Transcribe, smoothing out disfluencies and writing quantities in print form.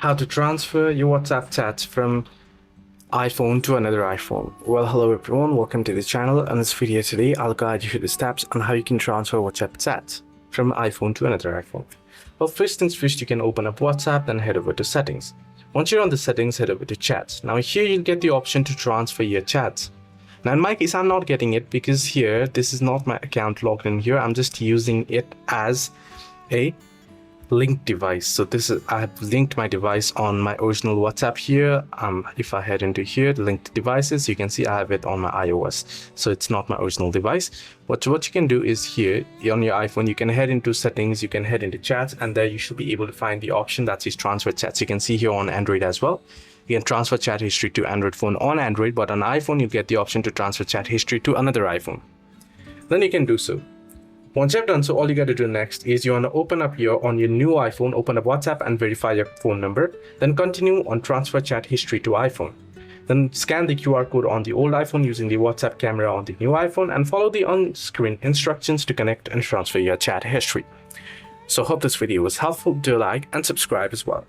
how to transfer your WhatsApp chats from iPhone to another iPhone. Well, hello everyone, welcome to the channel. In this video today, I'll guide you through the steps on how you can transfer WhatsApp chats from iPhone to another iPhone. Well, first things first, you can open up WhatsApp, then head over to settings. Once you're on the settings, head over to chats. Now here you'll get the option to transfer your chats. Now in my case, I'm not getting it because here, this is not my account logged in here. I'm just using it as a linked device. So I have linked my device on my original WhatsApp here. If I head into here, linked devices, you can see I have it on my iOS. So it's not my original device. What you can do is here on your iPhone, you can head into settings, you can head into chats, and there you should be able to find the option that says transfer chats. You can see here on Android as well. You can transfer chat history to Android phone on Android, but on iPhone, you get the option to transfer chat history to another iPhone. Then you can do so. Once you've done so, all you got to do next is you want to open up here on your new iPhone, open up WhatsApp and verify your phone number. Then continue on transfer chat history to iPhone. Then scan the QR code on the old iPhone using the WhatsApp camera on the new iPhone and follow the on-screen instructions to connect and transfer your chat history. So hope this video was helpful. Do like and subscribe as well.